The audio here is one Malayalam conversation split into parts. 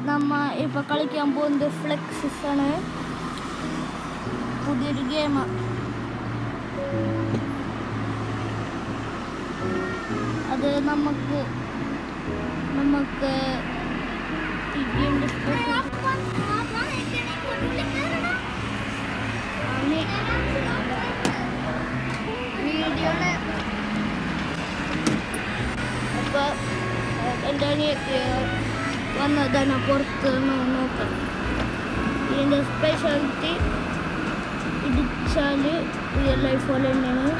നമ്മ ഇപ്പൊ കളിക്കാൻ പോകുന്നത് ഫ്ലെക്സിസ് ആണ്. പുതിയൊരു ഗെയിം. അത് നമുക്ക് ഈ ഗെയിമിന്റെ വീഡിയോയുടെ അപ്പൊ എൻ്റെ അനിയത്തി വന്നതാണ് പുറത്ത് നോക്കാം. ഇതിൻ്റെ സ്പെഷ്യാലിറ്റി ഇടിച്ചാൽ റിയൽ ലൈഫ് പോലെ തന്നെയാണ്.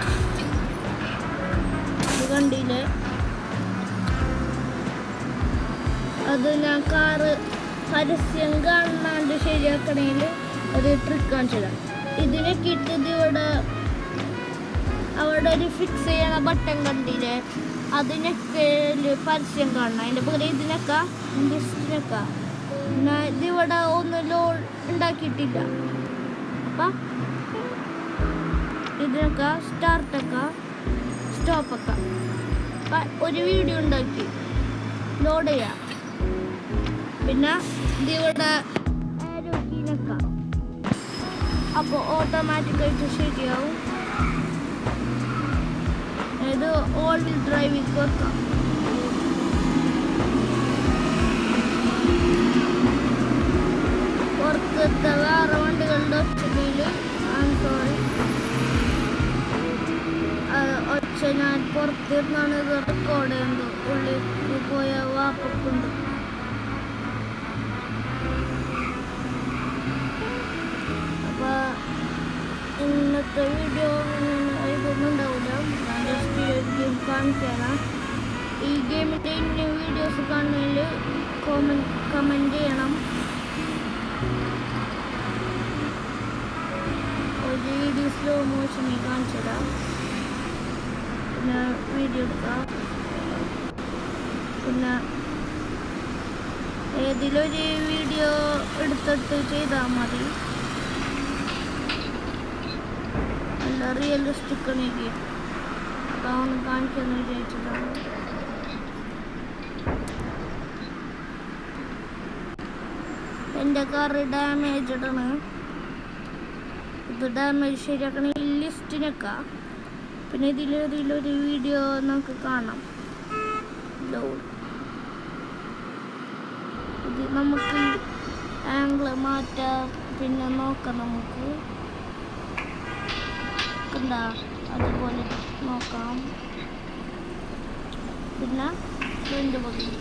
ഇത് കണ്ടില്ലേ, അത് ഞാൻ കാറ് പരസ്യം കാണാണ്ട് ശരിയാക്കണമെങ്കിൽ ഒരു ട്രിക്ക് കാണിച്ചതാണ്. ഇതിനെ കിട്ടിയത് അവിടെ ഒരു ഫിക്സ് ചെയ്യണ ബട്ടൺ കണ്ടില്ലേ, അതിനൊക്കെ പരസ്യം കാണണം. അതിൻ്റെ പകരം ഇതിനൊക്കെ ലിസ്റ്റിനൊക്കെ ഇതിവിടെ ഒന്നും ലോഡ് ഉണ്ടാക്കിയിട്ടില്ല. അപ്പം ഇതിനൊക്കെ സ്റ്റാർട്ടൊക്കെ സ്റ്റോപ്പൊക്കെ ഒരു വീഡിയോ ഉണ്ടാക്കി ലോഡ് ചെയ്യാം. പിന്നെ ഇതിവിടെ ആരോഗ്യനൊക്കെ അപ്പോൾ ഓട്ടോമാറ്റിക്കായിട്ട് ശരിയാവും. ഇത് ഓൾ വീൽ ഡ്രൈവിംഗ് വെക്കാം. പുറത്തത്തെ വേറെ വണ്ടികളുടെ ഒച്ച ഞാൻ പുറത്തിരുന്നാണ് ഇത് റെക്കോർഡ് ചെയ്യുന്നത്. ഉള്ളിൽ പോയ വാപ്പക്കുണ്ട്. അപ്പോൾ ഇന്നത്തെ വീഡിയോ ഇതൊന്നും ഉണ്ടാവില്ല. ഞാൻ ജസ്റ്റ് ഗെയിം കാണിക്കാനാണ്. ഈ ഗെയിമിൻ്റെ ഇന്ന വീഡിയോസ് കാണുന്നതിൽ കമൻറ്റ് ചെയ്യണം. ഒരു വീഡിയോ സ്ലോ മോഷനിൽ കാണിച്ചിടാം. പിന്നെ വീഡിയോ എടുക്കാം. പിന്നെ ഏതിലൊരു വീഡിയോ എടുത്തിട്ട് ചെയ്താൽ മതി. നല്ല റിയലിസ്റ്റിക് എനിക്ക് അതാണ് കാണിക്കാന്ന് വിചാരിച്ചതാണ്. എൻ്റെ കാറ് ഡാമേജാണ്. ഇത് ഡാമേജ് ശരിയാക്കണമെങ്കിൽ ലിസ്റ്റിനൊക്കെ. പിന്നെ ഇതിലൊരു വീഡിയോ നമുക്ക് കാണാം. ലോഡ് ഇത് നമുക്ക് ആംഗിള് മാറ്റാം. പിന്നെ നോക്കാം, നമുക്ക് കണ്ടാ അതുപോലെ നോക്കാം. പിന്നെ ഫ്രണ്ട് പകുതി.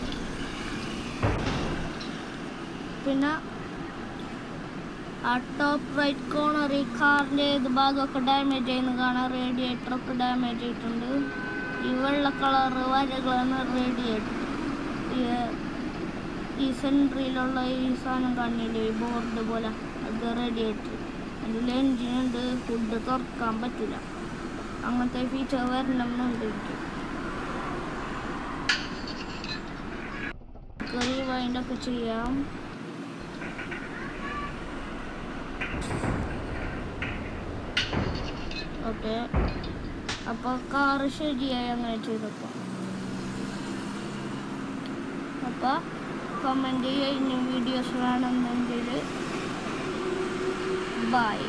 പിന്നെ ആ ടോപ്പ് റൈറ്റ് കോർണറിൽ കാറിൻ്റെ ഏത് ഭാഗമൊക്കെ ഡാമേജ് ചെയ്യുന്ന കാണാം. റേഡിയേറ്ററൊക്കെ ഡാമേജ് ആയിട്ടുണ്ട്. ഈ വെള്ള കളറ് വരകളാണ് റേഡിയേറ്റർ. ഈ സെൻട്രിയിലുള്ള ഈ സാധനം കാണില്ലേ, ഈ ബോർഡ് പോലെ, അത് റേഡിയേറ്റർ. അതിൽ എൻജിനുണ്ട്. ഫുഡ് തുറക്കാൻ പറ്റില്ല. അങ്ങനത്തെ ഫീച്ചർ വരണമെന്നുണ്ട് എനിക്ക്. റിവൈൻഡൊക്കെ ചെയ്യാം. ഓക്കെ, അപ്പോൾ കാറ് ശരിയായി അങ്ങനെ ചെയ്തപ്പോൾ. അപ്പോൾ കമൻറ്റ് ചെയ്യുക. ഇനി വീഡിയോസ് വേണമെന്നുണ്ടെങ്കിൽ ബൈ.